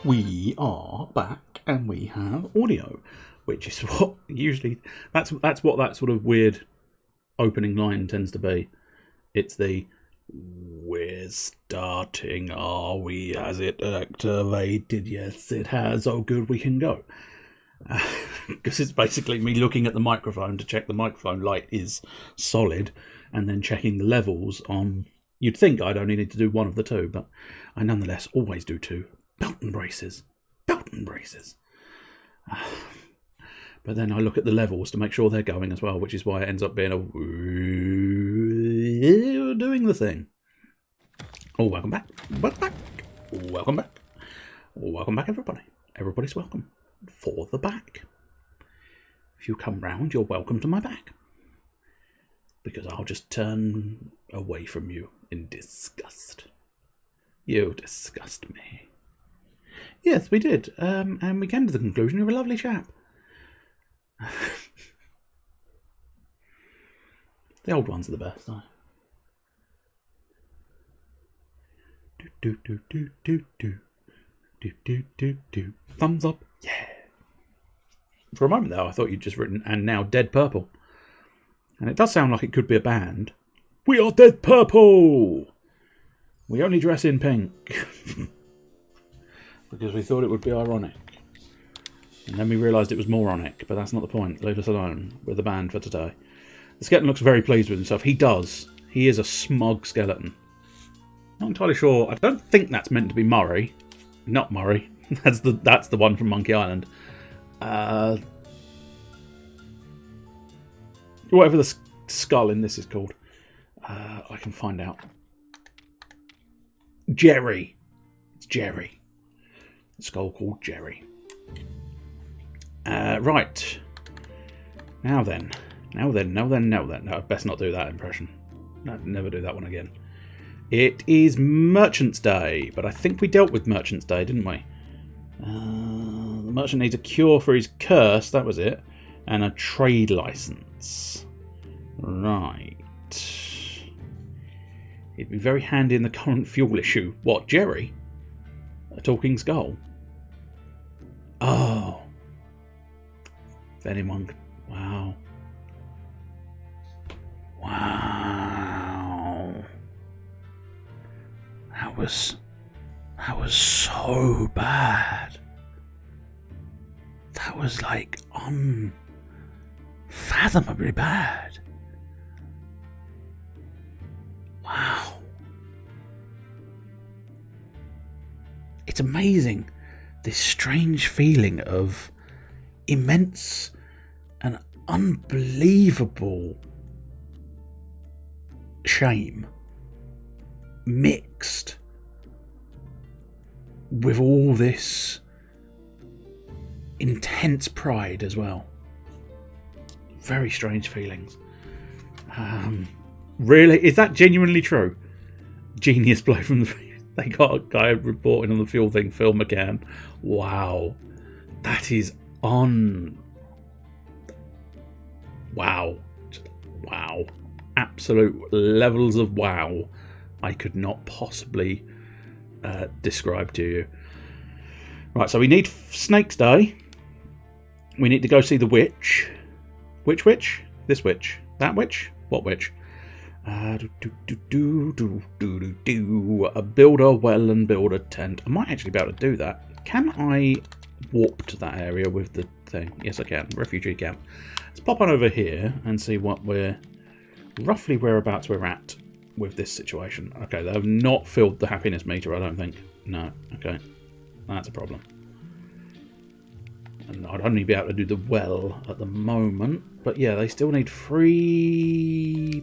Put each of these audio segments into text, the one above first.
We are back, and we have audio, which is what usually that's what that sort of weird opening line tends to be. It's the "We're starting, are we? Has it activated? Yes, it has. Oh, good, we can go." Because it's basically me looking at the microphone to check the microphone light is solid, and then checking the levels on. You'd think I'd only need to do one of the two, but I nonetheless always do two. Belt and braces. But then I look at the levels to make sure they're going as well, which is why it ends up being doing the thing. Oh, welcome back. Welcome back, everybody. Everybody's welcome for the back. If you come round, you're welcome to my back. Because I'll just turn away from you in disgust. You disgust me. Yes, we did. And we came to the conclusion you're a lovely chap. The old ones are the best, aren't they? Do. Thumbs up. Yeah. For a moment though, I thought you'd just written "and now Dead Purple." And it does sound like it could be a band. We are Dead Purple! We only dress in pink. Because we thought it would be ironic. And then we realised it was moronic, but that's not the point. Leave us alone. We're the band for today. The skeleton looks very pleased with himself. He does. He is a smug skeleton. Not entirely sure. I don't think that's meant to be Murray. Not Murray. That's the one from Monkey Island. Whatever the skull in this is called. I can find out. Jerry. It's Jerry. The skull called Jerry. Right. Now then. No, I'd best not do that impression. I'd never do that one again. It is Merchant's Day, but I think we dealt with Merchant's Day, didn't we? The merchant needs a cure for his curse, that was it, and a trade license. Right. It'd be very handy in the current fuel issue. What, Jerry? A talking skull? Oh. If anyone could... Wow. That was so bad. That was like unfathomably bad. Wow. It's amazing, this strange feeling of immense and unbelievable shame mixed with all this intense pride as well. Very strange feelings. Really? Is that genuinely true? Genius blow from the... They got a guy reporting on the fuel thing, Phil McCann. Wow. That is on... Wow. Wow. Absolute levels of wow I could not possibly describe to you. Right, so we need Snake's Day. We need to go see the witch. Which witch? This witch. That witch? What witch? Build a well and build a tent. I might actually be able to do that. Can I warp to that area with the thing? Yes, I can. Refugee camp. Let's pop on over here and see what we're... roughly whereabouts we're at with this situation. Okay, they have not filled the happiness meter, I don't think. No, okay. That's a problem. And I'd only be able to do the well at the moment. But yeah, they still need three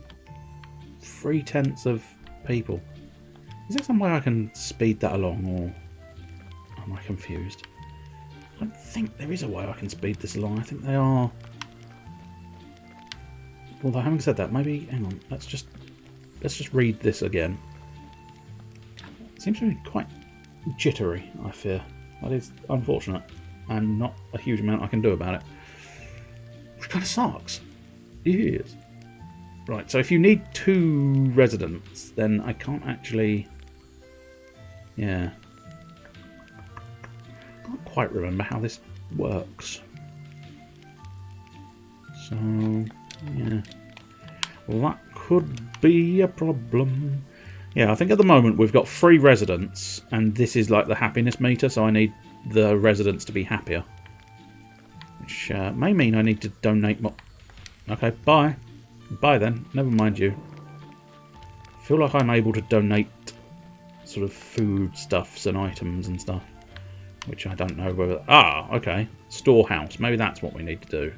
tenths of people. Is there some way I can speed that along, or am I confused? I don't think there is a way I can speed this along. I think they are... Although having said that, maybe... Hang on, let's just read this again. It seems to be quite jittery, I fear. That is unfortunate, and not a huge amount I can do about it. Which kind of sucks. Yes. Right, so if you need 2 residents, then I can't actually... Yeah. can't quite remember how this works. So, yeah. Well, that could be a problem. Yeah, I think at the moment we've got 3 residents, and this is like the happiness meter, so I need the residents to be happier. Which may mean I need to donate more. Okay, bye. Bye then. Never mind you. I feel like I'm able to donate sort of food stuffs and items and stuff. Which I don't know whether... Ah, okay. Storehouse. Maybe that's what we need to do.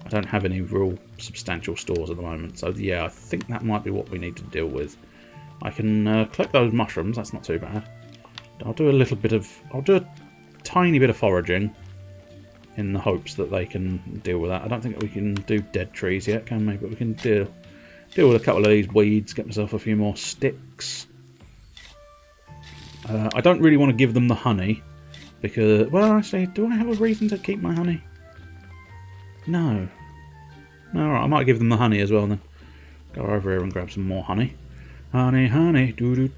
I don't have any real substantial stores at the moment. So yeah, I think that might be what we need to deal with. I can collect those mushrooms. That's not too bad. I'll do a little bit of... I'll do a tiny bit of foraging. In the hopes that they can deal with that. I don't think we can do dead trees yet, can we? But we can deal with a couple of these weeds. Get myself a few more sticks. I don't really want to give them the honey. Because... Well, actually, do I have a reason to keep my honey? No. Alright, I might give them the honey as well then. Go over here and grab some more honey. Honey, honey, do.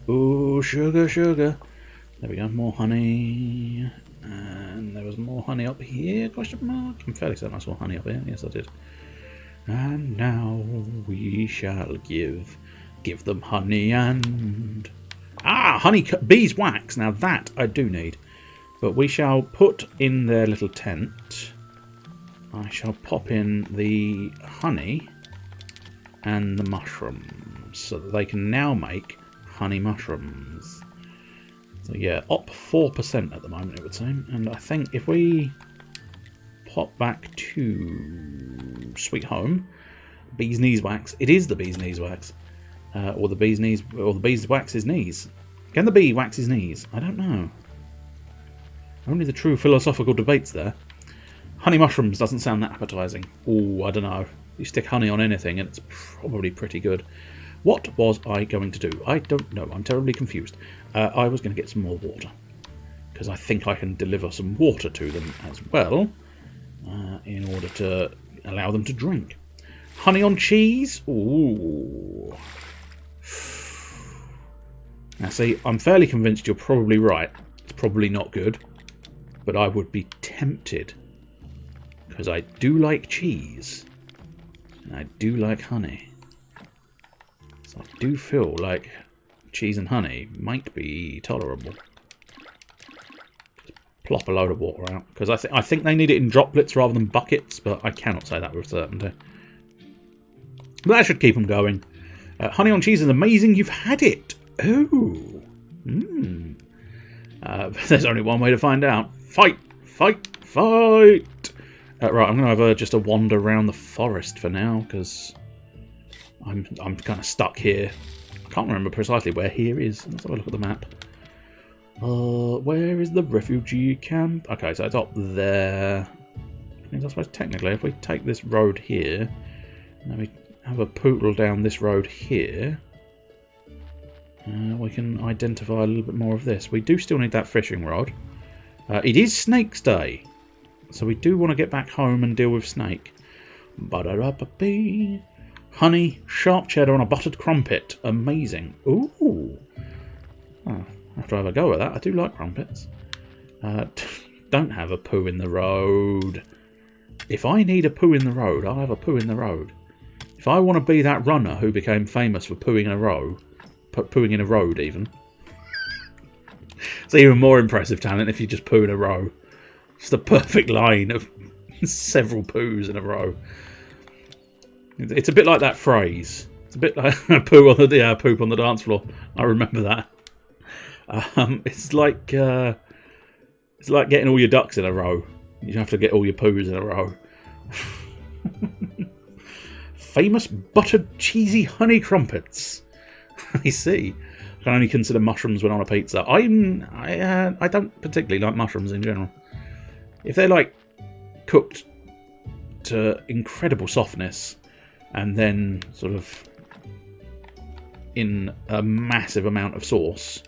Oh, sugar, sugar. There we go, more honey. And there was more honey up here, question mark? I'm fairly certain I saw honey up here. Yes, I did. And now we shall give them honey and... Ah, honey beeswax. Now that I do need. But we shall put in their little tent. I shall pop in the honey and the mushrooms so that they can now make honey mushrooms. So yeah, up 4% at the moment it would seem. And I think if we pop back to Sweet Home, bee's knees wax. It is the bee's knees wax. Or the bee's knees, or the bee's wax his knees. Can the bee wax his knees? I don't know. Only the true philosophical debates there. Honey mushrooms doesn't sound that appetising. Oh, I don't know. You stick honey on anything and it's probably pretty good. What was I going to do? I don't know. I'm terribly confused. I was going to get some more water. Because I think I can deliver some water to them as well. In order to allow them to drink. Honey on cheese? Ooh. Now see, I'm fairly convinced you're probably right. It's probably not good. But I would be tempted. Because I do like cheese. And I do like honey. So I do feel like cheese and honey might be tolerable. Just plop a load of water out. Because I think they need it in droplets rather than buckets. But I cannot say that with certainty. But that should keep them going. Honey on cheese is amazing. You've had it. Ooh. There's only one way to find out. Fight! Fight! Fight! Right, I'm going to have just a wander around the forest for now, because I'm kind of stuck here. I can't remember precisely where here is. Let's have a look at the map. Where is the refugee camp? Okay, so it's up there. I mean, I suppose technically, if we take this road here, let me have a poodle down this road here. We can identify a little bit more of this. We do still need that fishing rod. It is Snake's Day, so we do want to get back home and deal with Snake. Ba-da-da-ba-bee. Honey, sharp cheddar on a buttered crumpet. Amazing. Ooh. Oh, I have to have a go at that. I do like crumpets. Don't have a poo in the road. If I need a poo in the road, I'll have a poo in the road. If I want to be that runner who became famous for pooing in a row, pooing in a road even. It's even more impressive talent if you just poo in a row. Just a perfect line of several poos in a row. It's a bit like that phrase. It's a bit like poo on the poop on the dance floor. I remember that. It's like getting all your ducks in a row. You have to get all your poos in a row. Famous buttered cheesy honey crumpets. I see. I can only consider mushrooms when on a pizza. I don't particularly like mushrooms in general. If they're like cooked to incredible softness and then sort of in a massive amount of sauce,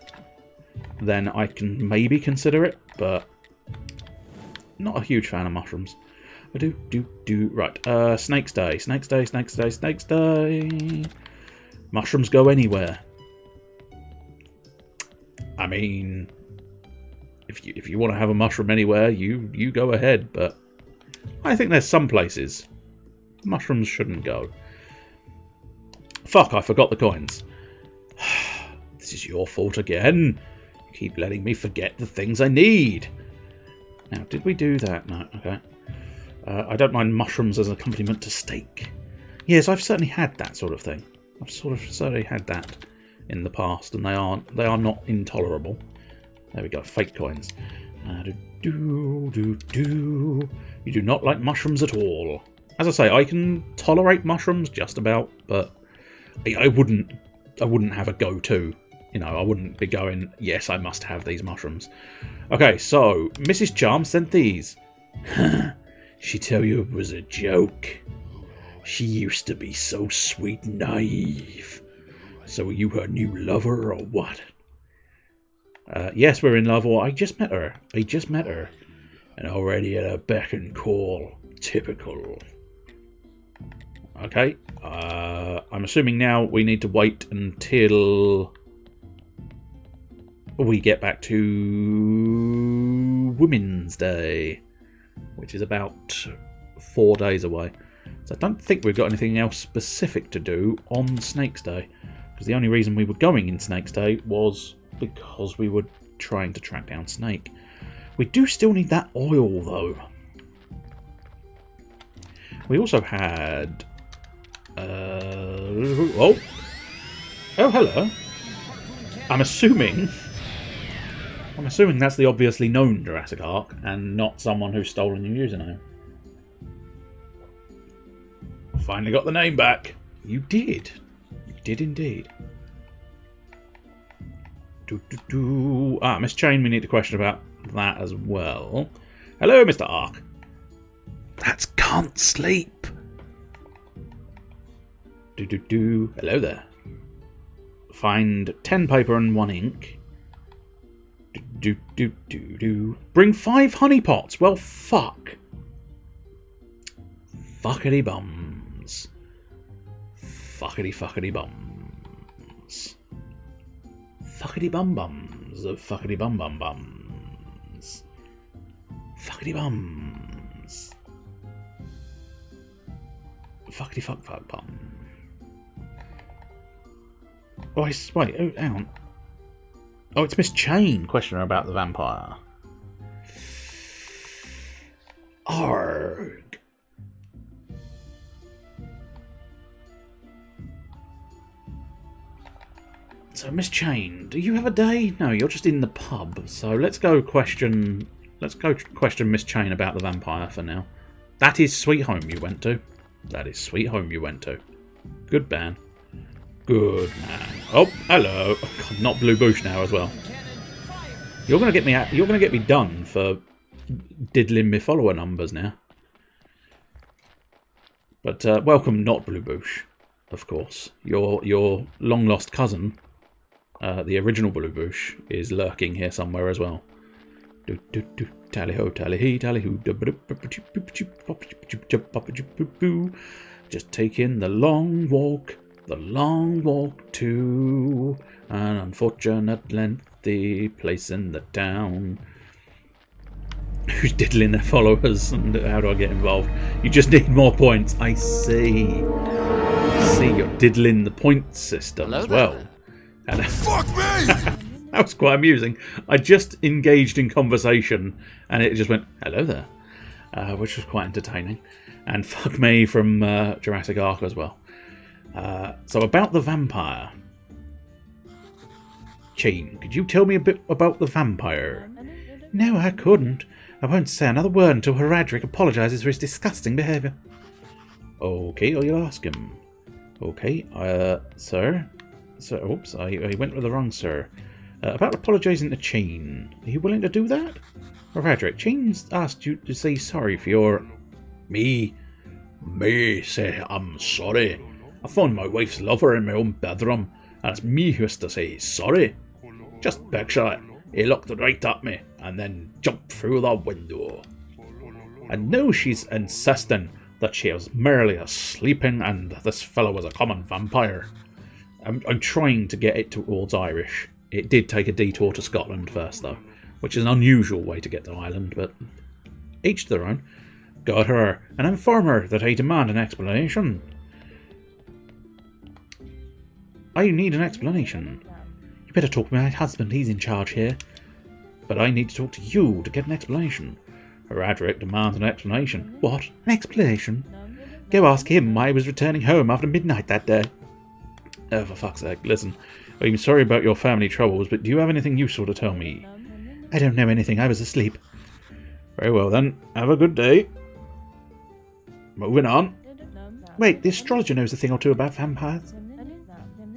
then I can maybe consider it, but not a huge fan of mushrooms. Right, Snake's Day, Snake's Day, Snake's Day, Snake's Day. Mushrooms go anywhere. I mean, if you want to have a mushroom anywhere, you go ahead. But I think there's some places mushrooms shouldn't go. Fuck! I forgot the coins. This is your fault again. You keep letting me forget the things I need. Now, did we do that? No. Okay. I don't mind mushrooms as an accompaniment to steak. Yes, I've certainly had that sort of thing. I've certainly had that in the past, and they are not intolerable. There we go, fake coins. You do not like mushrooms at all. As I say, I can tolerate mushrooms just about, but I wouldn't have a go-to. You know, I wouldn't be going, yes, I must have these mushrooms. Okay, so Mrs. Charm sent these. She tell you it was a joke. She used to be so sweet and naive. So are you her new lover or what? Yes, we're in love, or I just met her. And already at a beck and call. Typical. Okay. I'm assuming now we need to wait until we get back to Women's Day, which is about 4 days away. So I don't think we've got anything else specific to do on Snake's Day, because the only reason we were going in Snake's Day was because we were trying to track down Snake. We do still need that oil, though. We also had... Oh, hello. I'm assuming that's the obviously known Jurassic Ark, and not someone who's stolen your username. Finally got the name back. You did. You did indeed. Miss Chain, we need to question about that as well. Hello, Mr. Ark. That's can't sleep. Hello there. Find 10 paper and 1 ink. Bring 5 honey pots. Well, fuck. Fuckity bums. Fuckity bums. Fuckity bum bums of fuckity bum bums. Fuckity bums. Fuckity fuck bum. Oh, wait, oh, hang on. Oh, it's Miss Chain questioning her about the vampire. Arg. So, Miss Chain, do you have a day? No, you're just in the pub. So let's go question Miss Chain about the vampire for now. That is Sweet Home you went to. That is Sweet Home you went to. Good man. Good man. Oh, hello. Oh, God, not Blue Bush now as well. You're gonna get me out. You're gonna get me done for diddling my follower numbers now. But welcome, not Blue Bush, of course. Your long lost cousin, the original Blue Bush, is lurking here somewhere as well. Tally ho, tally he, tally hoo. Just taking the long walk to an unfortunate lengthy place in the town. Who's diddling their followers, and how do I get involved? You just need more points. I see. You're diddling the point system as well. Fuck me! That was quite amusing. I just engaged in conversation and it just went, hello there, which was quite entertaining. And fuck me from Jurassic Ark as well. So about the vampire. Chain, could you tell me a bit about the vampire? No, I couldn't. I won't say another word until Heradric apologises for his disgusting behaviour. Okay, I'll ask him. Okay, sir? Sir, oops, I went with the wrong sir. About apologising to Chain. Are you willing to do that? Heradric, Chain's asked you to say sorry for your... Me say I'm sorry. I found my wife's lover in my own bedroom, and it's me who has to say sorry. Just picture it. He looked right at me, and then jumped through the window. And now she's insisting that she was merely sleeping, and this fellow was a common vampire. I'm trying to get it towards Irish. It did take a detour to Scotland first, though. which is an unusual way to get to Ireland, but each to their own. Got her, and inform her that I demand an explanation. I need an explanation. You better talk to my husband, he's in charge here. But I need to talk to you to get an explanation. Roderick demands an explanation. What? An explanation? Go ask him why he was returning home after midnight that day. Oh, for fuck's sake, listen. I'm sorry about your family troubles, but do you have anything useful to tell me? I don't know anything, I was asleep. Very well then, have a good day. Moving on. Wait, the astrologer knows a thing or two about vampires.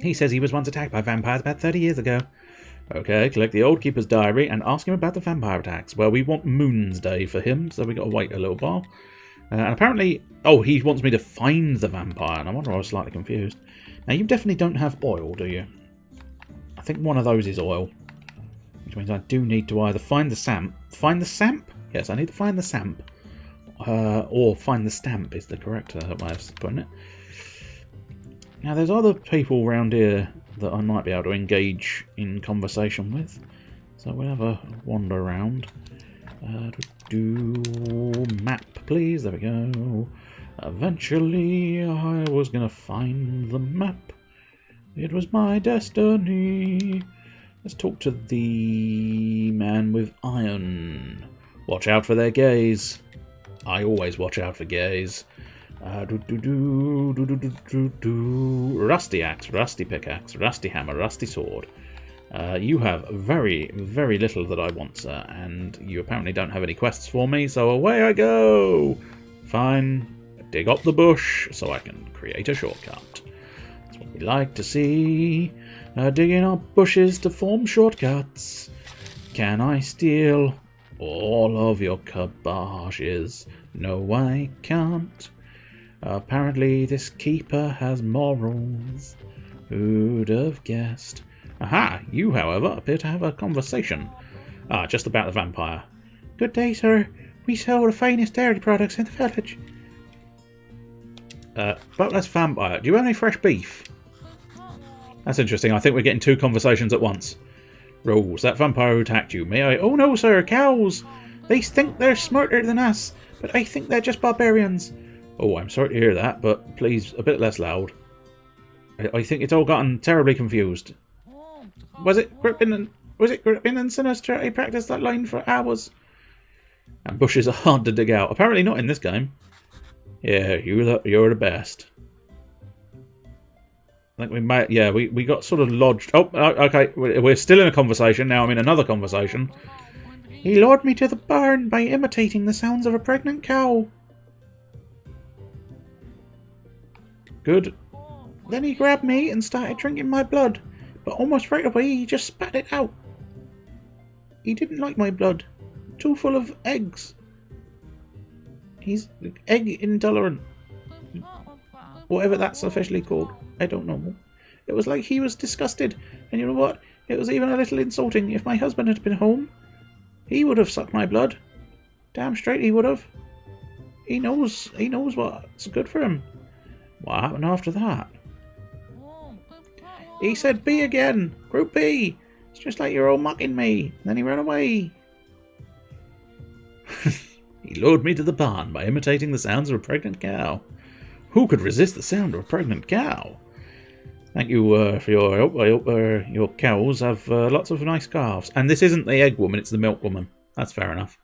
He says he was once attacked by vampires about 30 years ago. Okay, collect the old keeper's diary and ask him about the vampire attacks. Well, we want Moon's Day for him, so we got to wait a little while. And apparently... Oh, he wants me to find the vampire, and I wonder I was slightly confused. Now, you definitely don't have oil, do you? I think one of those is oil. Which means I do need to either find the samp. Find the samp? Yes, I need to find the samp. Or find the stamp is the correct way of putting it. Now, there's other people around here that I might be able to engage in conversation with. So we'll have a wander around. Map, please. There we go. Eventually, I was going to find the map. It was my destiny. Let's talk to the man with iron. Watch out for their gaze. I always watch out for gaze. Rusty axe, rusty pickaxe, rusty hammer, rusty sword. You have very, very little that I want, sir, and you apparently don't have any quests for me, so away I go! Fine, dig up the bush so I can create a shortcut. That's what we like to see. Digging up bushes to form shortcuts. Can I steal all of your cabbages? No, I can't. Apparently this keeper has morals. Who'd have guessed? Aha! You, however, appear to have a conversation. Ah, just about the vampire. Good day, sir. We sell the finest dairy products in the village. But that's vampire. Do you have any fresh beef? That's interesting. I think we're getting two conversations at once. Rose, that vampire who attacked you, may I... Oh no, sir, cows! They think they're smarter than us, but I think they're just barbarians. Oh, I'm sorry to hear that, but please, a bit less loud. I think it's all gotten terribly confused. Was it gripping and sinister? I practiced that line for hours. And bushes are hard to dig out. Apparently not in this game. Yeah, you're the best. I think we might... Yeah, we got sort of lodged... Oh, okay. We're still in a conversation. Now I'm in another conversation. He lured me to the barn by imitating the sounds of a pregnant cow. Good. Then he grabbed me and started drinking my blood. But almost right away he just spat it out. He didn't like my blood. Too full of eggs. He's egg intolerant. Whatever that's officially called. I don't know. It was like he was disgusted. And you know what? It was even a little insulting. If my husband had been home, he would have sucked my blood. Damn straight he would have. He knows what's good for him. What happened after that? He said B again. Group B. It's just like you're all mocking me. Then he ran away. He lured me to the barn by imitating the sounds of a pregnant cow. Who could resist the sound of a pregnant cow? Thank you for your help. I hope your cows have lots of nice calves. And this isn't the egg woman, it's the milk woman. That's fair enough.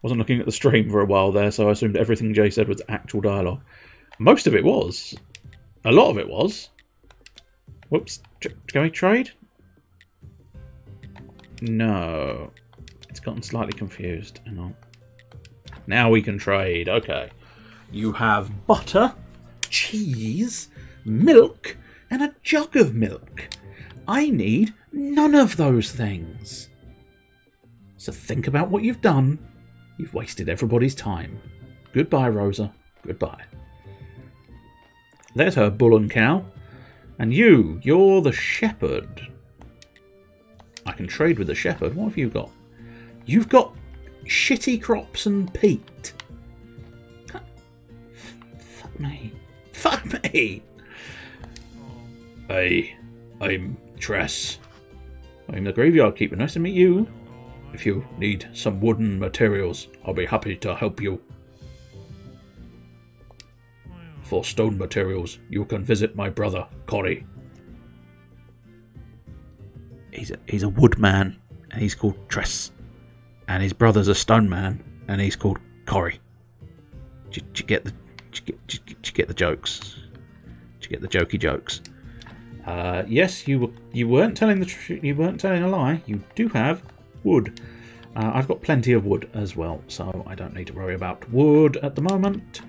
Wasn't looking at the stream for a while there, so I assumed everything Jay said was actual dialogue. Most of it was. A lot of it was. Whoops. Can we trade? No. It's gotten slightly confused. Hang on. Now we can trade. Okay. You have butter, cheese, milk, and a jug of milk. I need none of those things. So think about what you've done. You've wasted everybody's time. Goodbye, Rosa. Goodbye. There's her bull and cow. And you're the shepherd. I can trade with the shepherd. What have you got? You've got shitty crops and peat. Fuck me. Fuck me! I'm Tress. I'm the graveyard keeper. Nice to meet you. If you need some wooden materials, I'll be happy to help you. For stone materials, you can visit my brother, Corey. He's a woodman, and he's called Tress. And his brother's a stone man, and he's called Corey. Do you get the jokes? Do you get the jokey jokes? Yes, you weren't telling the truth. You weren't telling a lie. You do have wood. I've got plenty of wood as well, so I don't need to worry about wood at the moment.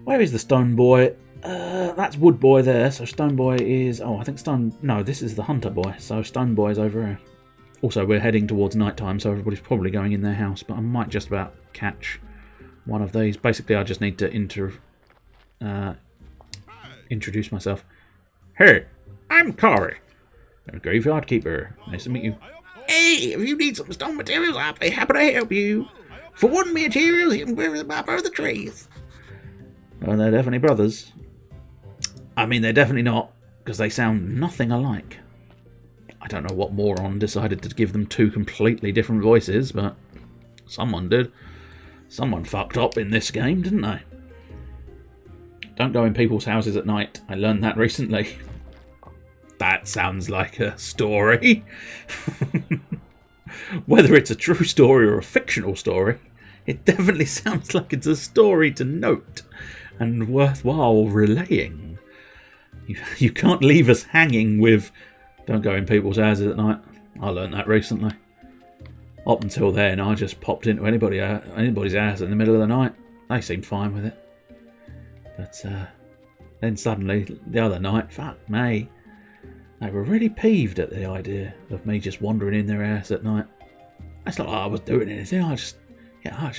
Where is the stone boy? That's wood boy there. So stone boy is... Oh, I think stone... No, this is the hunter boy. So stone boy is over here. Also, we're heading towards night time, so everybody's probably going in their house. But I might just about catch one of these. Basically, I just need to introduce myself. Hey, I'm Corey, a graveyard keeper. Nice to meet you. Hey, if you need some stone materials, I'll be happy to help you. For one material, you can bring them up over the trees. Well, they're definitely brothers. I mean, they're definitely not, because they sound nothing alike. I don't know what moron decided to give them two completely different voices, but someone did. Someone fucked up in this game, didn't they? Don't go in people's houses at night. I learned that recently. That sounds like a story. Whether it's a true story or a fictional story, it definitely sounds like it's a story to note and worthwhile relaying. You can't leave us hanging with don't go in people's houses at night. I learned that recently. Up until then, I just popped into anybody's house in the middle of the night. They seemed fine with it. But then suddenly, the other night, fuck me, they were really peeved at the idea of me just wandering in their house at night. It's not like I was doing anything. I just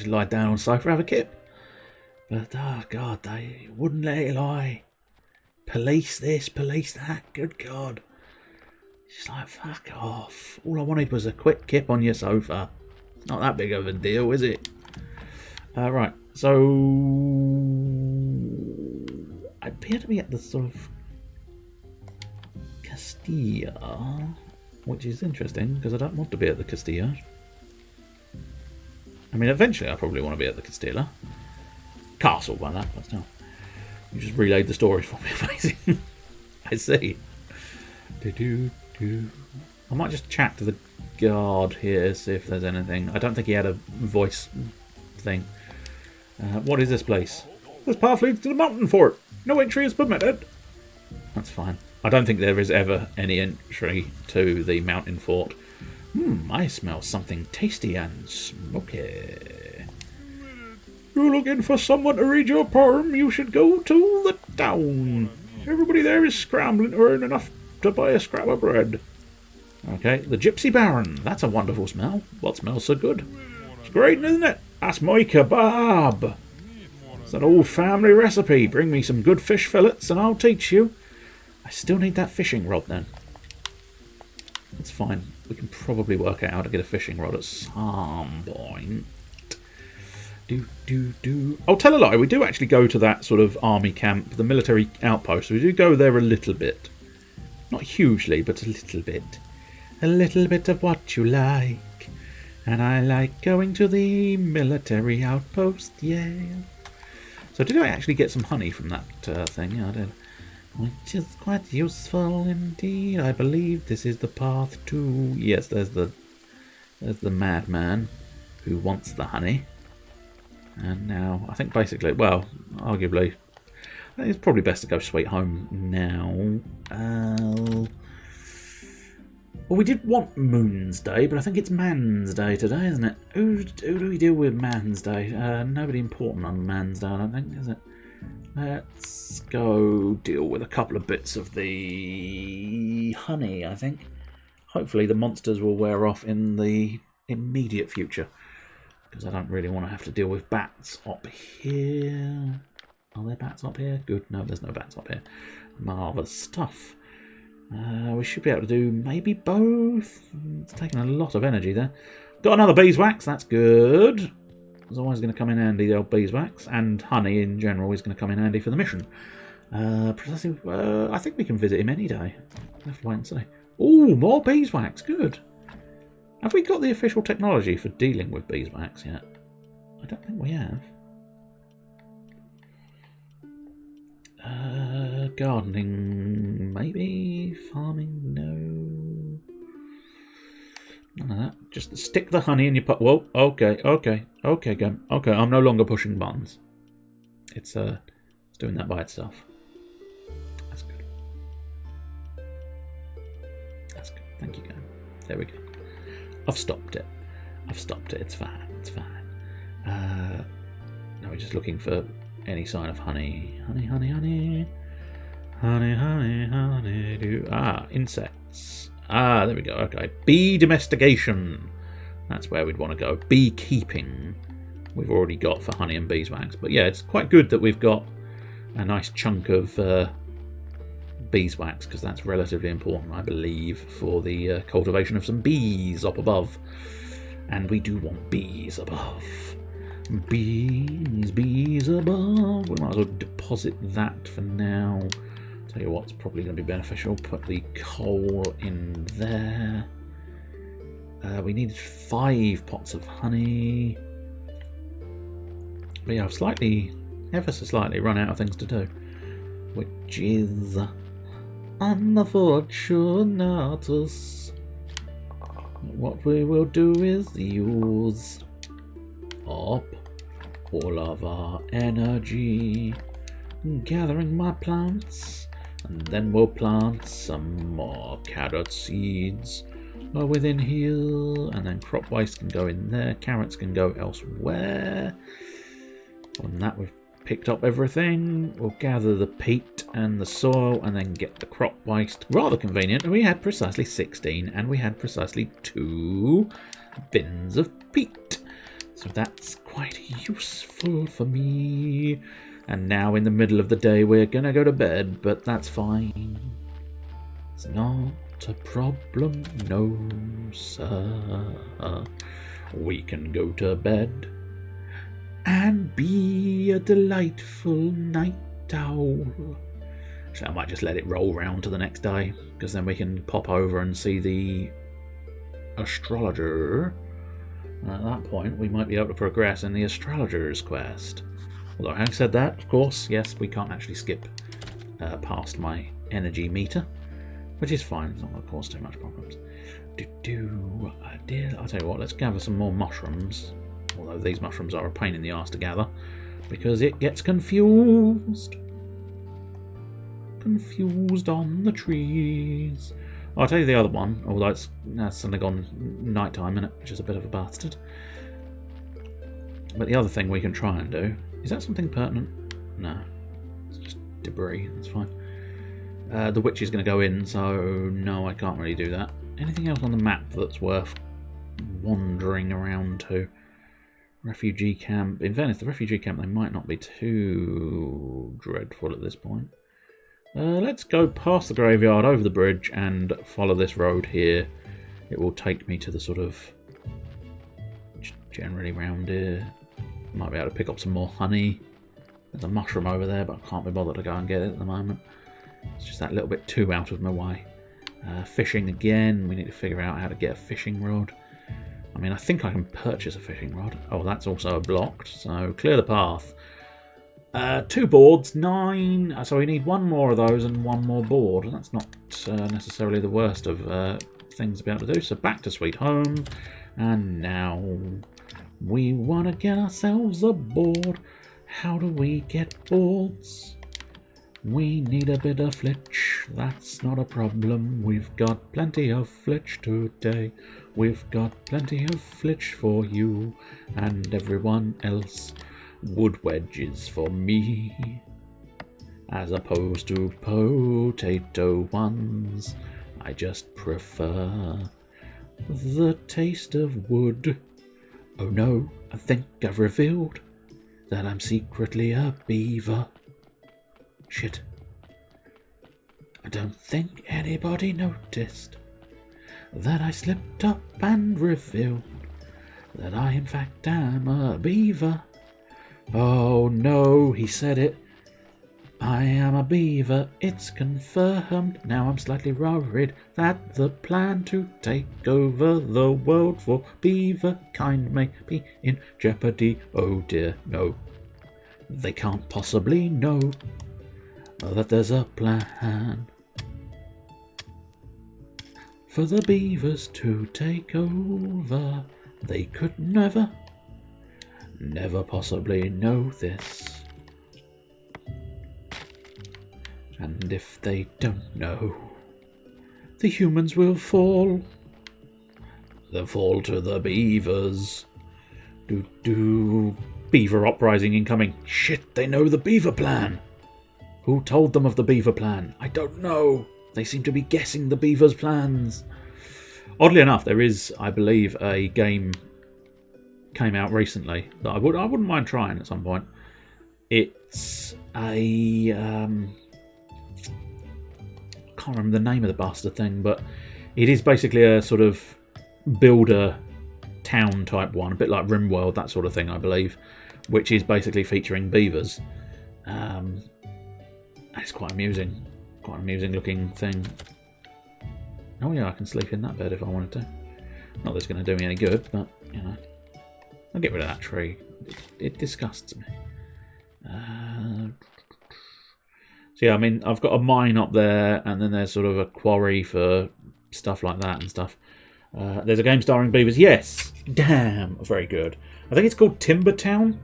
lied down on the sofa, have a kip. But oh god, they wouldn't let it lie. Police this, police that. Good god. It's like fuck off. All I wanted was a quick kip on your sofa. It's not that big of a deal, is it? Right. So I appear to be at the sort of Castilla, which is interesting because I don't want to be at the Castilla. I mean, eventually I probably want to be at the Castilla castle by that, but still. You just relayed the story for me, amazing. I see. I might just chat to the guard here, see if there's anything. I don't think he had a voice thing. What is this place? This path leads to the mountain fort. No entry is permitted. That's fine. I don't think there is ever any entry to the mountain fort. I smell something tasty and smoky. You're looking for someone to read your poem, you should go to the town. Everybody there is scrambling to earn enough to buy a scrap of bread. Okay, the Gypsy Baron. That's a wonderful smell. What smells so good? It's great, isn't it? That's my kebab. It's an old family recipe. Bring me some good fish fillets and I'll teach you. I still need that fishing rod then. That's fine. We can probably work out how to get a fishing rod at some point. Oh, tell a lie. We do actually go to that sort of army camp, the military outpost. We do go there a little bit. Not hugely, but a little bit. A little bit of what you like. And I like going to the military outpost, yeah. So did I actually get some honey from that thing? Yeah, I did. Which is quite useful indeed. I believe this is the path to... Yes, there's the madman who wants the honey. And now, I think basically, well, arguably, I think it's probably best to go straight home now. Well, we did want Moon's Day, but I think it's Man's Day today, isn't it? Who do we deal with Man's Day? Nobody important on Man's Day, I don't think, is it? Let's go deal with a couple of bits of the honey, I think. Hopefully the monsters will wear off in the immediate future. Because I don't really want to have to deal with bats up here. Are there bats up here? Good. No, there's no bats up here. Marvellous stuff. We should be able to do maybe both. It's taking a lot of energy there. Got another beeswax. That's good. It's always going to come in handy, the old beeswax. And honey in general is going to come in handy for the mission. I think we can visit him any day. We'll have to wait and see. Oh, more beeswax. Good. Have we got the official technology for dealing with beeswax yet? I don't think we have. Gardening, maybe. Farming, no. None of that. Just stick the honey in your pot. Whoa, okay, Gem. Okay, I'm no longer pushing buttons. It's doing that by itself. That's good. That's good. Thank you, Gem. There we go. I've stopped it. It's fine. It's fine. Now we're just looking for any sign of honey. Honey. Insects. There we go. Okay. Bee domestication. That's where we'd want to go. Beekeeping. We've already got for honey and beeswax. But yeah, it's quite good that we've got a nice chunk of beeswax, because that's relatively important, I believe, for the cultivation of some bees up above. And we do want bees above. Bees above. We might as well deposit that for now. Tell you what's probably going to be beneficial. Put the coal in there. We needed 5 pots of honey. But yeah, I've ever so slightly run out of things to do. Which is unfortunate. What we will do is use up all of our energy gathering my plants, and then we'll plant some more carrot seeds within here, and then crop waste can go in there, carrots can go elsewhere. On that we've picked up everything. We'll gather the peat and the soil and then get the crop waste. Rather convenient. We had precisely 16 and we had precisely 2 bins of peat. So that's quite useful for me. And now in the middle of the day we're going to go to bed, but that's fine. It's not a problem, no sir. We can go to bed and be a delightful night owl. So I might just let it roll round to the next day, because then we can pop over and see the astrologer. And at that point, we might be able to progress in the astrologer's quest. Although, having said that, of course, yes, we can't actually skip past my energy meter, which is fine. It's not going to cause too much problems. I'll tell you what, let's gather some more mushrooms. Although these mushrooms are a pain in the arse to gather, because it gets confused. Confused on the trees. I'll tell you the other one, although it's suddenly gone nighttime, innit, which is a bit of a bastard. But the other thing we can try and do, is that something pertinent? No, it's just debris, that's fine. The witch is going to go in, so no, I can't really do that. Anything else on the map that's worth wandering around to? Refugee camp. In fairness, the refugee camp, they might not be too dreadful at this point. Let's go past the graveyard, over the bridge, and follow this road here. It will take me to the sort of generally round here. Might be able to pick up some more honey. There's a mushroom over there, but I can't be bothered to go and get it at the moment. It's just that little bit too out of my way. Fishing again. We need to figure out how to get a fishing rod. I mean, I think I can purchase a fishing rod. Oh, that's also blocked, so clear the path. 2 boards, 9. So we need 1 more of those and 1 more board. That's not necessarily the worst of things to be able to do. So back to Sweet Home. And now we want to get ourselves a board. How do we get boards? We need a bit of flitch. That's not a problem. We've got plenty of flitch today. We've got plenty of flitch for you and everyone else. Wood wedges for me, as opposed to potato ones. I just prefer the taste of wood. Oh no, I think I've revealed that I'm secretly a beaver. Shit. I don't think anybody noticed that I slipped up and revealed that I in fact am a beaver. Oh no, he said it. I am a beaver, it's confirmed. Now I'm slightly worried that the plan to take over the world for beaver kind may be in jeopardy. Oh dear, no. They can't possibly know that there's a plan for the beavers to take over. They could never possibly know this. And if they don't know, the humans will fall. They'll fall to the beavers. Beaver uprising incoming. Shit, they know the beaver plan. Who told them of the beaver plan? I don't know. They seem to be guessing the beaver's plans. Oddly enough, there is, I believe, a game came out recently that I wouldn't mind trying at some point. It's a I can't remember the name of the bastard thing, but it is basically a sort of builder town type one, a bit like RimWorld, that sort of thing, I believe, which is basically featuring beavers. It's quite amusing looking thing. Oh yeah, I can sleep in that bed if I wanted to. Not that it's going to do me any good, but you know, I'll get rid of that tree. It disgusts me. So yeah, I mean, I've got a mine up there, and then there's sort of a quarry for stuff like that and stuff. There's a game starring beavers. Yes! Damn! Very good. I think it's called Timber Town,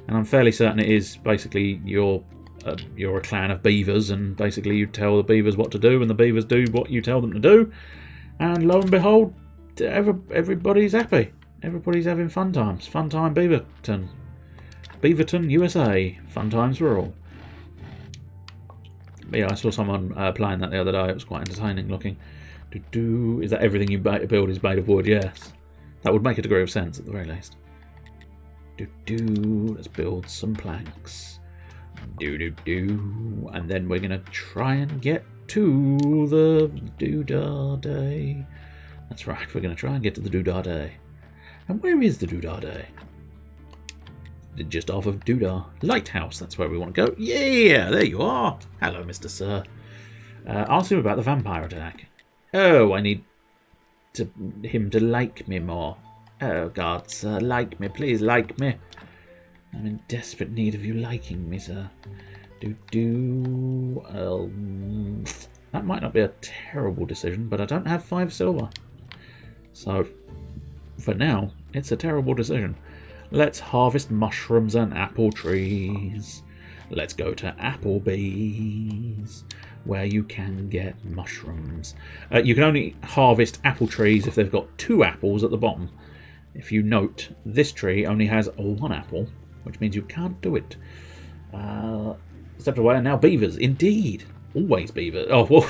and I'm fairly certain it is basically you're a clan of beavers, and basically you tell the beavers what to do, and the beavers do what you tell them to do, and lo and behold, everybody's happy. Everybody's having fun times. Fun time Beaverton. Beaverton, USA. Fun times for all. Yeah, I saw someone playing that the other day. It was quite entertaining looking. Is that everything you build is made of wood? Yes. That would make a degree of sense at the very least. Let's build some planks. And then we're going to try and get to the Doodah Day. That's right, we're going to try and get to the Doodah Day. And where is the Doodah Day? Just off of Doodah Lighthouse, that's where we want to go. Yeah, there you are. Hello, Mr. Sir. Ask him about the vampire attack. Oh, I need him to like me more. Oh, God, sir, like me. Please like me. I'm in desperate need of you liking me, sir. That might not be a terrible decision, but I don't have 5 silver. So, for now, it's a terrible decision. Let's harvest mushrooms and apple trees. Let's go to Applebee's, where you can get mushrooms. You can only harvest apple trees if they've got 2 apples at the bottom. If you note, this tree only has 1 apple, which means you can't do it. Stepped away, and now beavers. Indeed. Always beavers. Oh, well,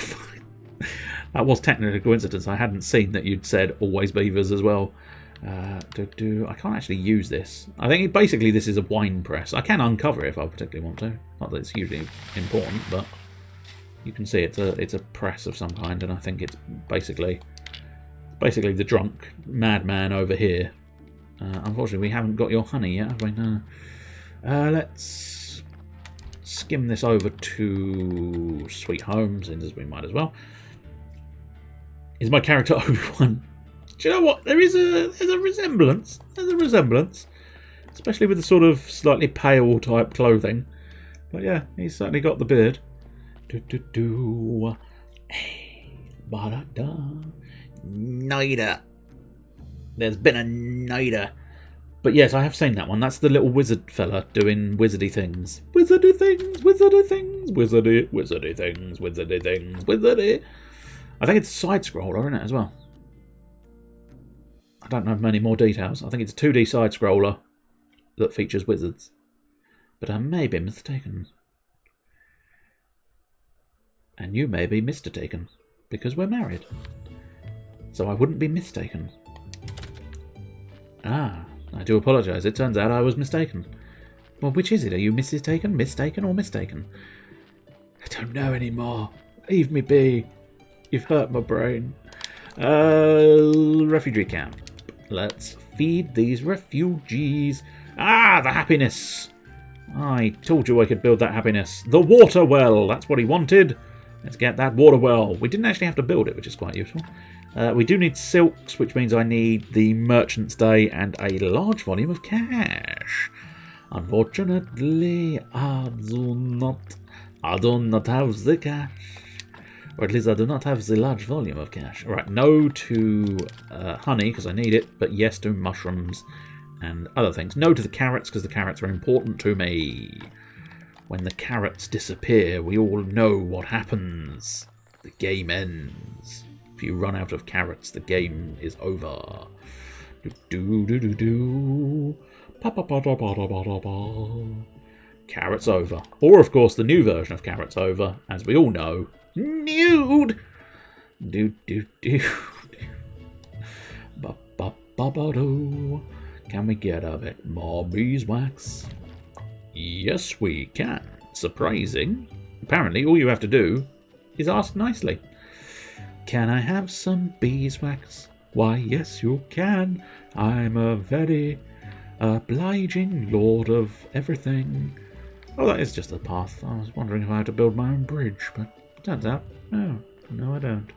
that was technically a coincidence. I hadn't seen that you'd said always beavers as well. I can't actually use this. I think basically this is a wine press. I can uncover it if I particularly want to. Not that it's hugely important, but you can see it's a press of some kind, and I think it's basically the drunk madman over here. Unfortunately, we haven't got your honey yet, have we? No. Let's skim this over to Sweet Home, since we might as well. Is my character Obi-Wan? Do you know what? There's a resemblance. There's a resemblance. Especially with the sort of slightly pale type clothing. But yeah, he's certainly got the beard. Nider. There's been a nider. But yes, I have seen that one. That's the little wizard fella doing wizardy things. Wizardy things, wizardy things, wizardy things, wizardy things, wizardy. I think it's a side-scroller, isn't it, as well? I don't know many more details. I think it's a 2D side-scroller that features wizards. But I may be mistaken. And you may be mistaken, because we're married. So I wouldn't be mistaken. Ah, I do apologise. It turns out I was mistaken. Well, which is it? Are you mistaken, or mistaken? I don't know anymore. Leave me be. You've hurt my brain. Refugee camp. Let's feed these refugees. Ah, the happiness. I told you I could build that happiness. The water well! That's what he wanted. Let's get that water well. We didn't actually have to build it, which is quite useful. We do need silks, which means I need the Merchant's Day and a large volume of cash. Unfortunately, I do not have the cash. Or at least I do not have the large volume of cash. Alright, no to honey, because I need it, but yes to mushrooms and other things. No to the carrots, because the carrots are important to me. When the carrots disappear, we all know what happens. The game ends. If you run out of carrots, the game is over. Carrots over. Or, of course, the new version of Carrots Over, as we all know. Nude! Can we get a bit more beeswax? Yes, we can. Surprising. Apparently, all you have to do is ask nicely. Can I have some beeswax? Why, yes, you can. I'm a very obliging lord of everything. Oh, that is just a path. I was wondering if I had to build my own bridge, but it turns out, no, I don't.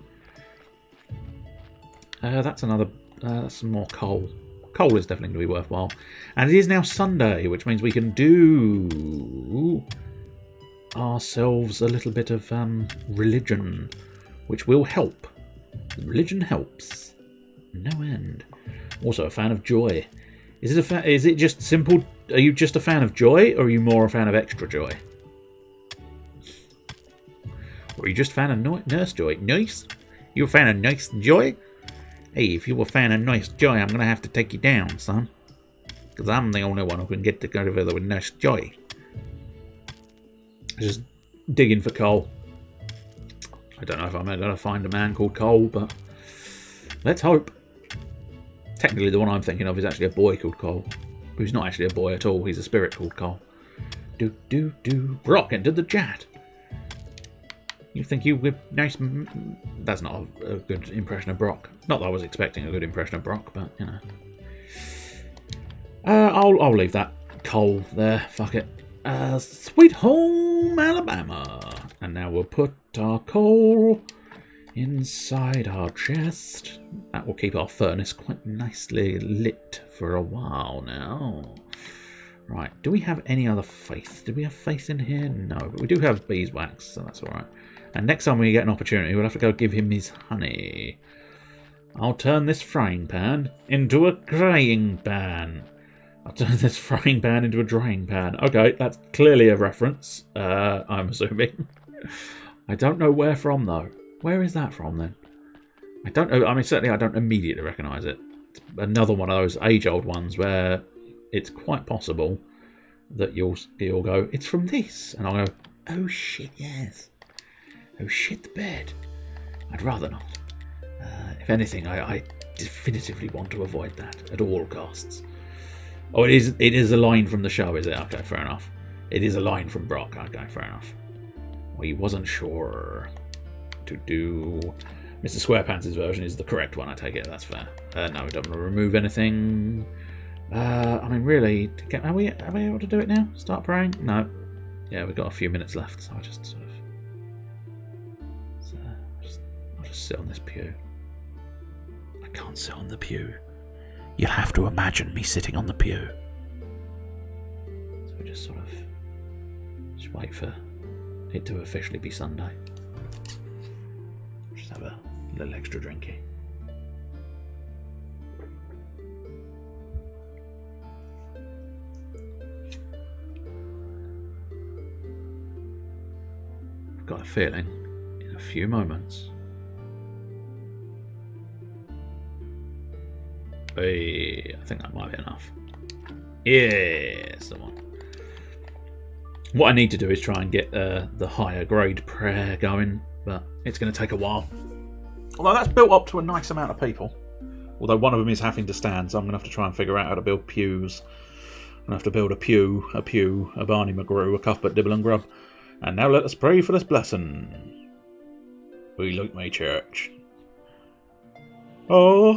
That's another, that's some more coal. Coal is definitely going to be worthwhile. And it is now Sunday, which means we can do ourselves a little bit of religion, which will help. Religion helps. No end. Also a fan of joy. Is it just simple? Are you just a fan of joy, or are you more a fan of extra joy? Or are you just a fan of nurse joy? Nice? You a fan of nice joy? Hey, if you're a fan of nice joy, I'm going to have to take you down, son. Because I'm the only one who can get together with nice joy. Just digging for coal. I don't know if I'm going to find a man called Cole, but let's hope. Technically, the one I'm thinking of is actually a boy called Cole. Who's not actually a boy at all. He's a spirit called Cole. Brock entered the chat. You think you were nice? That's not a good impression of Brock. Not that I was expecting a good impression of Brock, but you know. I'll leave that coal there. Fuck it. Sweet home Alabama. And now we'll put our coal inside our chest. That will keep our furnace quite nicely lit for a while now. Right, do we have any other faith? Do we have faith in here? No, but we do have beeswax, so that's alright. And next time we get an opportunity, we'll have to go give him his honey. I'll turn this frying pan into a drying pan. I'll turn this frying pan into a drying pan. Okay, that's clearly a reference, I'm assuming. I don't know where from, though. Where is that from, then? I don't know. I mean, certainly I don't immediately recognise it. It's another one of those age-old ones where it's quite possible that you'll go, it's from this. And I'll go, oh, shit, yes. Oh, shit, the bed. I'd rather not. If anything, I definitively want to avoid that at all costs. Oh, it is a line from the show, is it? Okay, fair enough. It is a line from Brock. Okay, fair enough. Well, he wasn't sure to do... Mr. SquarePants' version is the correct one, I take it. That's fair. No, we don't want to remove anything. I mean, really, are we able to do it now? Start praying? No. Yeah, we've got a few minutes left, so I'll just sort of... I'll just sit on this pew. I can't sit on the pew. You'll have to imagine me sitting on the pew. So we just sort of... just wait for it to officially be Sunday. Just have a little extra drinky. I've got a feeling in a few moments. Hey, I think that might be enough. Yes, the one. What I need to do is try and get the higher grade prayer going, but it's going to take a while. Although that's built up to a nice amount of people. Although one of them is having to stand, so I'm going to have to try and figure out how to build pews. I'm going to have to build a pew, a Barney McGrew, a Cuthbert Dibble and Grub. And now let us pray for this blessing. We look my church. Oh,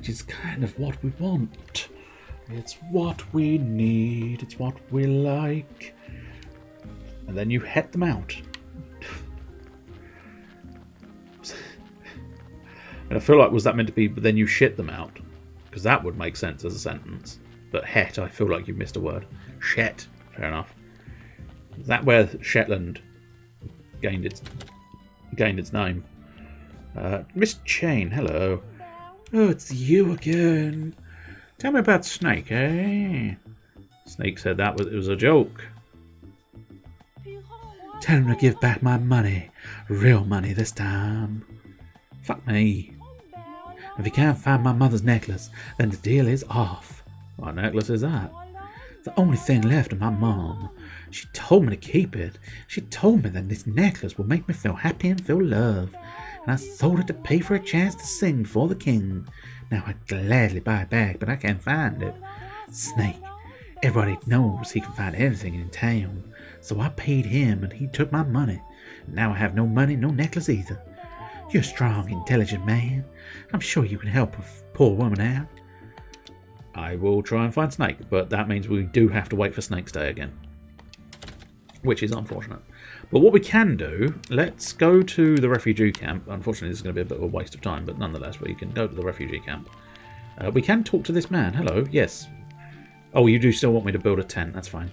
which is kind of what we want. It's what we need. It's what we like. And then you het them out. And I feel like, was that meant to be, but then you shit them out? Because that would make sense as a sentence. But het, I feel like you've missed a word. Shet, fair enough. Is that where Shetland gained its name? Miss Chain, hello. Oh, it's you again. Tell me about Snake, eh? Snake said it was a joke. Tell him to give back my money. Real money this time. Fuck me. If he can't find my mother's necklace, then the deal is off. What necklace is that? The only thing left of my mom. She told me to keep it. She told me that this necklace will make me feel happy and feel love. And I sold it to pay for a chance to sing before the king. Now I'd gladly buy it back, but I can't find it. Snake. Everybody knows he can find anything in town. So I paid him and he took my money. Now I have no money, no necklace either. You're a strong, intelligent man. I'm sure you can help a poor woman out. I will try and find Snake, but that means we do have to wait for Snake's Day again. Which is unfortunate. But what we can do, let's go to the refugee camp. Unfortunately, this is going to be a bit of a waste of time, but nonetheless, we can go to the refugee camp. We can talk to this man. Hello, yes. Oh, you do still want me to build a tent. That's fine.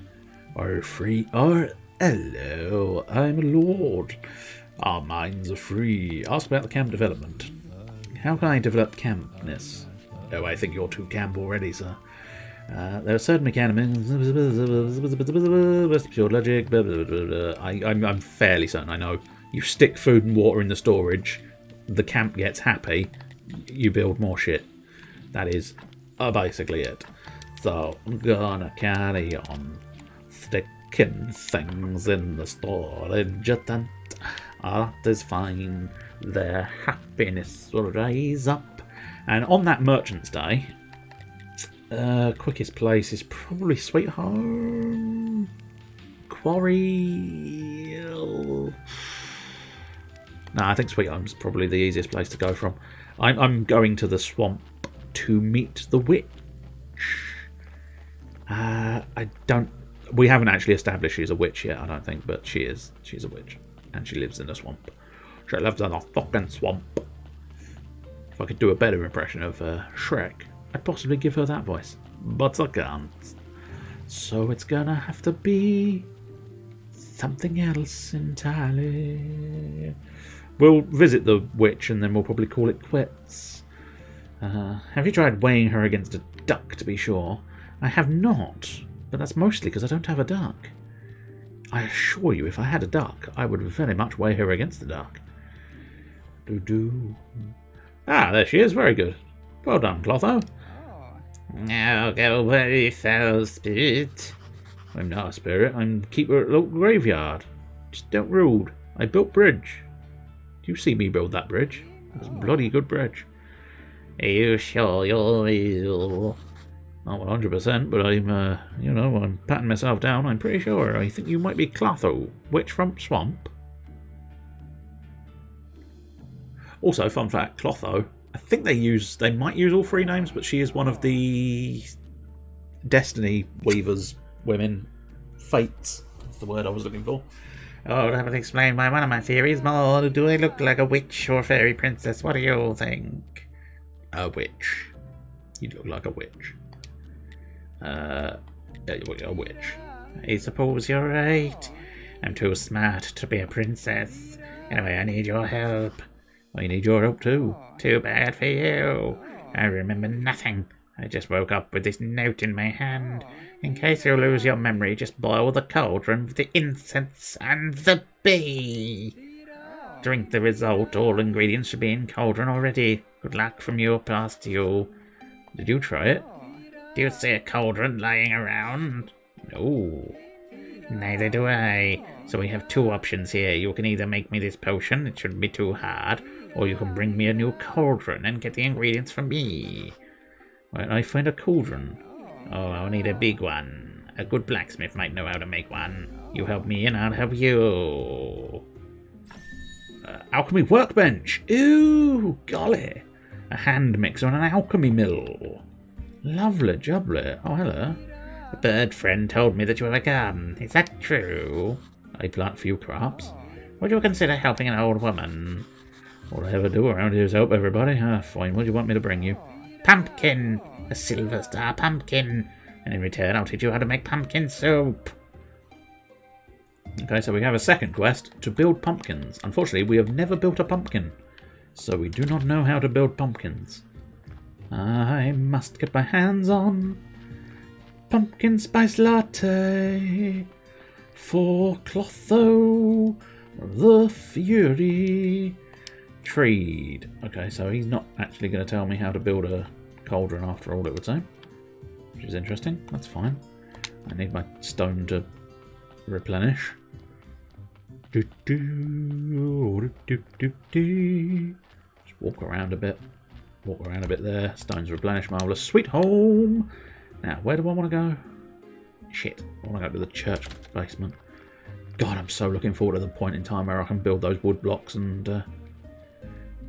Are free? Hello, I'm a lord. Our minds are free. Ask about the camp development. How can I develop campness? Oh, I think you're too camp already, sir. There are certain mechanics. Pure logic. Blah, blah, blah, blah. I'm fairly certain. I know. You stick food and water in the storage. The camp gets happy. You build more shit. That is basically it. So I'm gonna carry on sticking things in the storage tent. That is fine. Their happiness will rise up. And on that Merchant's Day, quickest place is probably Sweet Home. Quarry. No, I think Sweet Home's probably the easiest place to go from. I'm going to the swamp to meet the witch. We haven't actually established she's a witch yet, I don't think, but she is. She's a witch. And she lives in a swamp. She lives in a fucking swamp. If I could do a better impression of Shrek, I'd possibly give her that voice. But I can't. So it's gonna have to be something else entirely. We'll visit the witch and then we'll probably call it quits. Have you tried weighing her against a duck to be sure? I have not, but that's mostly because I don't have a duck. I assure you, if I had a duck, I would very much weigh her against the duck. Ah, there she is. Very good. Well done, Clotho. Now go away, foul spirit. I'm not a spirit. I'm keeper at the graveyard. Just don't rude. I built bridge. Do you see me build that bridge? It's a bloody good bridge. Are you sure you're real? Not 100%, but I'm patting myself down. I'm pretty sure. I think you might be Clotho, witch from swamp. Also, fun fact, Clotho, I think they might use all three names, but she is one of the Destiny Weavers women. Fates, that's the word I was looking for. Oh, that would explain one of my theories more. Do I look like a witch or fairy princess? What do you think? A witch. You look like a witch. A witch. I suppose you're right. I'm too smart to be a princess. Anyway, I need your help. I need your help too. Too bad for you. I remember nothing. I just woke up with this note in my hand. In case you lose your memory, just boil the cauldron with the incense and the bee. Drink the result. All ingredients should be in cauldron already. Good luck from your past you. Did you try it? Do you see a cauldron lying around? No. Neither do I. So we have two options here. You can either make me this potion, it shouldn't be too hard, or you can bring me a new cauldron and get the ingredients from me. Where can I find a cauldron? Oh, I'll need a big one. A good blacksmith might know how to make one. You help me and I'll help you. Alchemy workbench. Ooh, golly. A hand mixer and an alchemy mill. Lovely jubbly. Oh, hello. A bird friend told me that you have a garden. Is that true? I plant a few crops. Would you consider helping an old woman? All I ever do around here is help everybody. Fine. What do you want me to bring you? Pumpkin! A silver star pumpkin! And in return, I'll teach you how to make pumpkin soup. Okay, so we have a second quest to build pumpkins. Unfortunately, we have never built a pumpkin, so we do not know how to build pumpkins. I must get my hands on pumpkin spice latte for Clotho the Fury. Treed. Okay, so he's not actually going to tell me how to build a cauldron after all, it would seem. Which is interesting. That's fine. I need my stone to replenish. Just walk around a bit. Walk around a bit there. Stones replenish. Marvellous. Sweet home! Now, where do I want to go? Shit. I want to go to the church basement. God, I'm so looking forward to the point in time where I can build those wood blocks and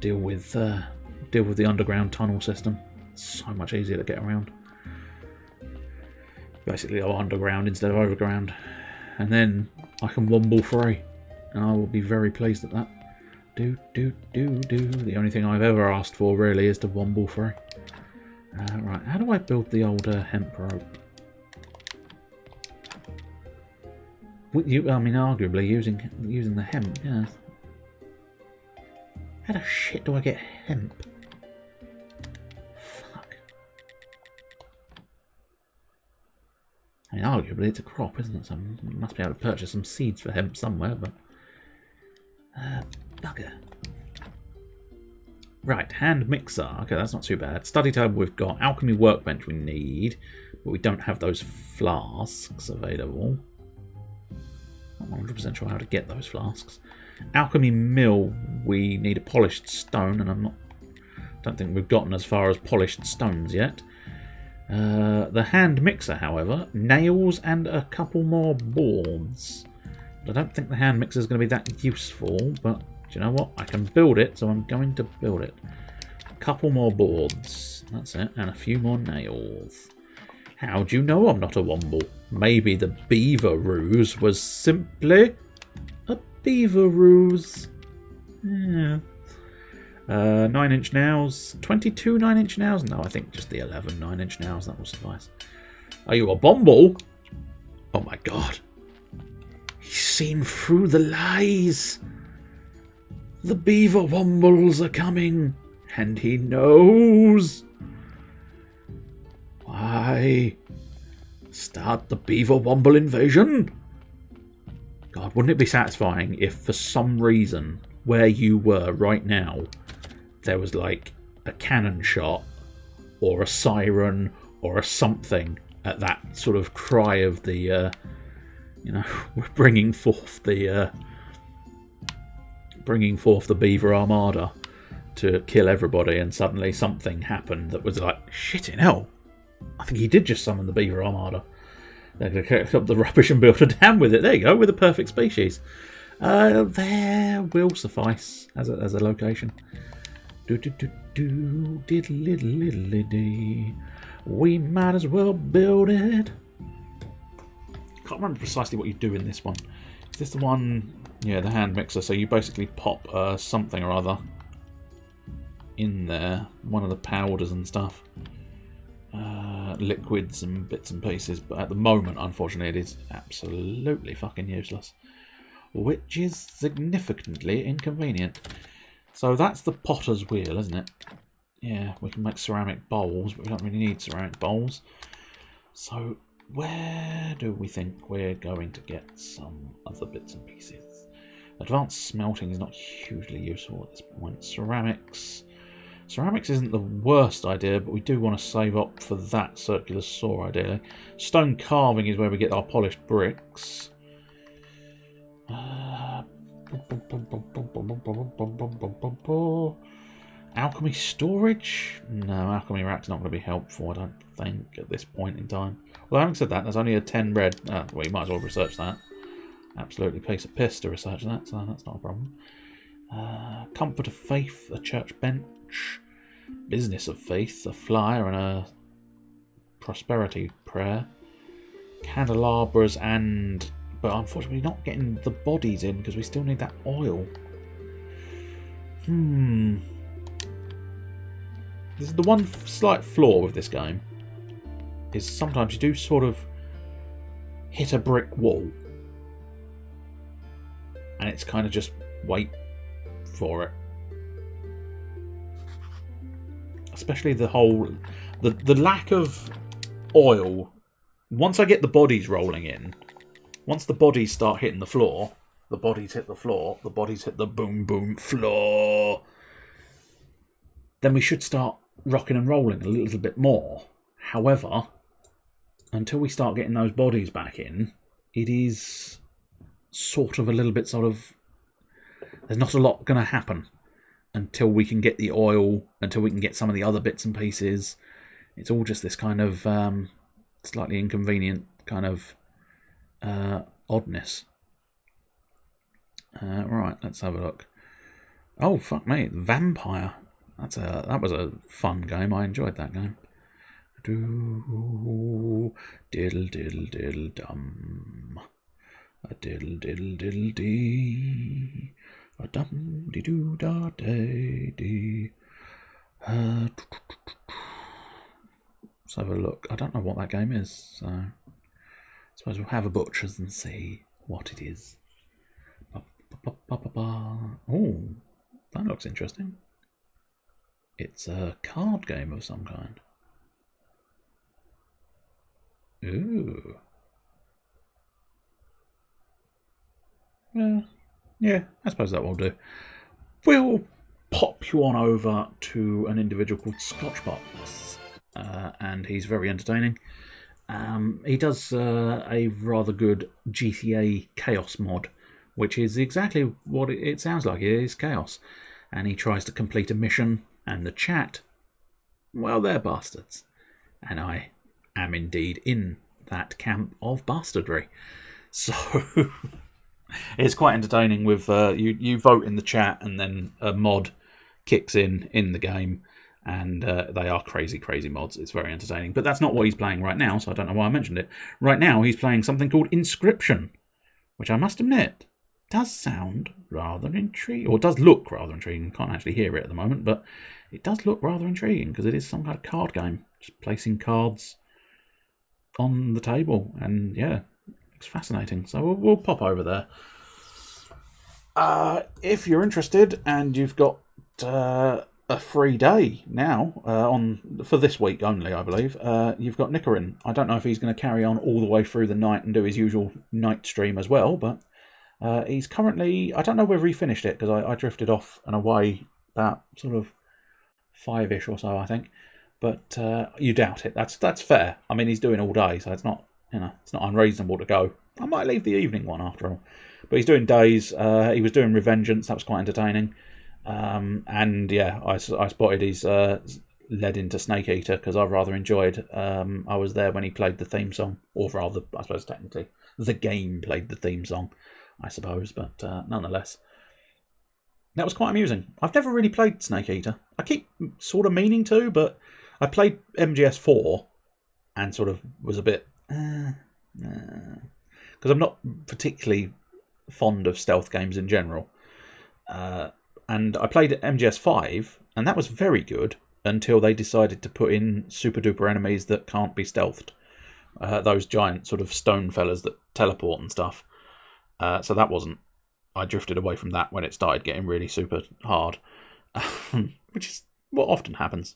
deal with the underground tunnel system. It's so much easier to get around. Basically, go underground instead of overground, and then I can womble free, and I will be very pleased at that. Do. The only thing I've ever asked for really is to womble free. Right, how do I build the old hemp rope? I mean, arguably using the hemp, yeah. How the shit do I get hemp? Fuck. I mean, arguably it's a crop, isn't it? So I must be able to purchase some seeds for hemp somewhere, but... bugger. Right, hand mixer. Okay, that's not too bad. Study table we've got. Alchemy workbench we need, but we don't have those flasks available. Not 100% sure how to get those flasks. Alchemy mill, we need a polished stone, and don't think we've gotten as far as polished stones yet. The hand mixer, however, nails and a couple more boards. I don't think the hand mixer is going to be that useful, but do you know what? I can build it, so I'm going to build it. A couple more boards, that's it, and a few more nails. How do you know I'm not a womble? Maybe the beaver ruse was simply a beaver ruse. Yeah. 9-inch nails. 22 9-inch nails? No, I think just the 11 9-inch nails. That will suffice. Are you a bomble? Oh my god. He's seen through the lies. The beaver wombles are coming. And he knows. Why? Start the beaver womble invasion? God, wouldn't it be satisfying if for some reason where you were right now there was like a cannon shot or a siren or a something at that sort of cry of the we're bringing forth the beaver armada to kill everybody, and suddenly something happened that was like, shit in hell, I think he did just summon the beaver armada. They're going to pick up the rubbish and build a dam with it. There you go, with a perfect species. There will suffice as a location. Diddly-diddly-diddly-dee. We might as well build it. Can't remember precisely what you do in this one. Is this the one? Yeah, the hand mixer. So you basically pop something or other in there. One of the powders and stuff. Liquids and bits and pieces. But at the moment, unfortunately, it is absolutely fucking useless. Which is significantly inconvenient. So that's the potter's wheel, isn't it? Yeah, we can make ceramic bowls, but we don't really need ceramic bowls. So where do we think we're going to get some other bits and pieces? Advanced smelting is not hugely useful at this point. Ceramics. Ceramics isn't the worst idea, but we do want to save up for that circular saw, ideally. Stone carving is where we get our polished bricks. Alchemy storage? No, alchemy rack's not going to be helpful, I don't think, at this point in time. Well, having said that, there's only a 10 red. Well, you might as well research that. Absolutely piece of piss to research that, so that's not a problem. Comfort of faith, a church bench. Business of Faith, a flyer and a prosperity prayer. Candelabras and... But unfortunately not getting the bodies in because we still need that oil. This is the one slight flaw with this game. Is sometimes you do sort of hit a brick wall. And it's kind of just wait for it. Especially the whole... The lack of oil. Once I get the bodies rolling in, once the bodies start hitting the floor, the bodies hit the floor, the bodies hit the boom boom floor, then we should start rocking and rolling a little bit more. However, until we start getting those bodies back in, it is sort of a little bit there's not a lot going to happen until we can get the oil, until we can get some of the other bits and pieces. It's all just this kind of slightly inconvenient kind of oddness. Right, let's have a look. Oh, fuck me, Vampire. That was a fun game. I enjoyed that game. Diddle diddle diddle dum. A diddle diddle diddle dee. A dum dee doo da day dee. Let's have a look. I don't know what that game is, so I suppose we'll have a butcher's and see what it is. Oh, that looks interesting. It's a card game of some kind. Ooh. Yeah, I suppose that will do. We'll pop you on over to an individual called Scotchbox, and he's very entertaining. He does a rather good GTA Chaos mod, which is exactly what it sounds like. It is chaos. And he tries to complete a mission, and the chat, well, they're bastards. And I am indeed in that camp of bastardry. So it's quite entertaining with you vote in the chat, and then a mod kicks in the game, and they are crazy mods. It's very entertaining. But that's not what he's playing right now, so I don't know why I mentioned it. Right now he's playing something called Inscription, which I must admit does sound rather intriguing, or does look rather intriguing. Can't actually hear it at the moment, but it does look rather intriguing because it is some kind of card game, just placing cards on the table, and yeah, it's fascinating. So we'll pop over there. If you're interested and you've got a free day now for this week only, I believe, you've got Nicarin. I don't know if he's going to carry on all the way through the night and do his usual night stream as well, but he's currently, I don't know whether he finished it because I drifted off and away about sort of 5-ish or so, I think. But you doubt it. That's fair. I mean, he's doing all day, so it's not unreasonable to go. I might leave the evening one after all. But he's doing days. He was doing Revengeance. That was quite entertaining. And yeah, I spotted he's led into Snake Eater because I rather enjoyed. I was there when he played the theme song, or rather, I suppose technically, the game played the theme song, I suppose. But nonetheless, that was quite amusing. I've never really played Snake Eater. I keep sort of meaning to, but I played MGS4 and sort of was a bit because I'm not particularly fond of stealth games in general. And I played MGS5, and that was very good until they decided to put in super duper enemies that can't be stealthed. Those giant sort of stone fellas that teleport and stuff. So that wasn't. I drifted away from that when it started getting really super hard, which is what often happens.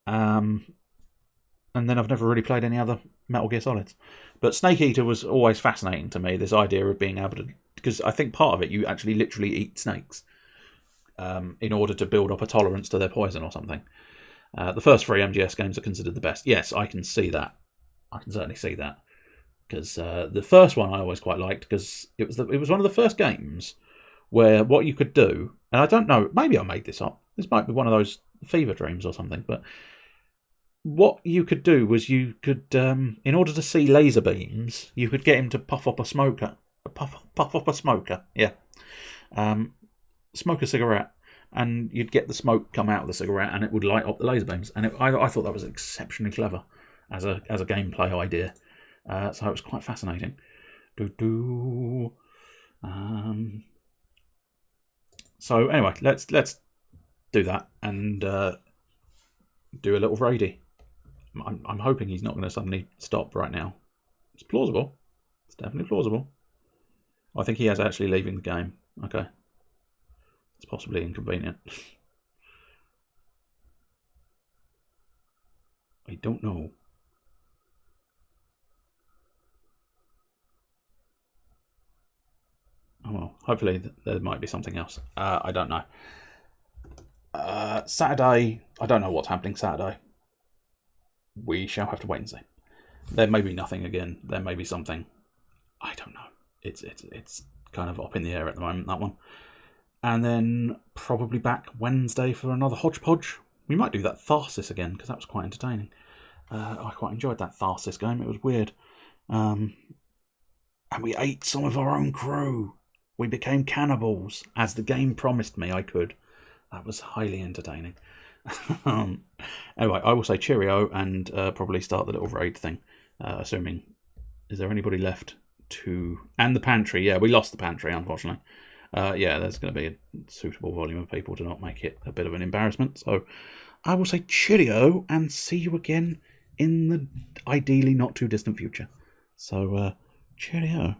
And then I've never really played any other Metal Gear Solids. But Snake Eater was always fascinating to me, this idea of being able to... Because I think part of it, you actually literally eat snakes in order to build up a tolerance to their poison or something. The first 3 MGS games are considered the best. Yes, I can see that. I can certainly see that. Because the first one I always quite liked, because it was one of the first games where what you could do... And I don't know, maybe I made this up. This might be one of those fever dreams or something, but... What you could do was you could, in order to see laser beams, you could get him to puff up a smoker. Puff up a smoker, yeah. Smoke a cigarette. and you'd get the smoke come out of the cigarette, and it would light up the laser beams. And I thought that was exceptionally clever as a gameplay idea. So it was quite fascinating. So anyway, let's do that and do a little raidy. I'm hoping he's not going to suddenly stop right now. It's plausible. It's definitely plausible. I think he is actually leaving the game. Okay. It's possibly inconvenient. I don't know. Oh well, hopefully there might be something else. I don't know. Saturday, I don't know what's happening Saturday. We shall have to wait and see. There may be nothing again. There may be something. I don't know. It's kind of up in the air at the moment, that one. And then probably back Wednesday for another hodgepodge. We might do that Tharsis again, because that was quite entertaining. I quite enjoyed that Tharsis game. It was weird. And we ate some of our own crew. We became cannibals, as the game promised me I could. That was highly entertaining. Anyway, I will say cheerio and probably start the little raid thing. Assuming, is there anybody left to... And the pantry. Yeah, we lost the pantry, unfortunately. Yeah, there's going to be a suitable volume of people to not make it a bit of an embarrassment. So I will say cheerio and see you again in the ideally not too distant future. So cheerio.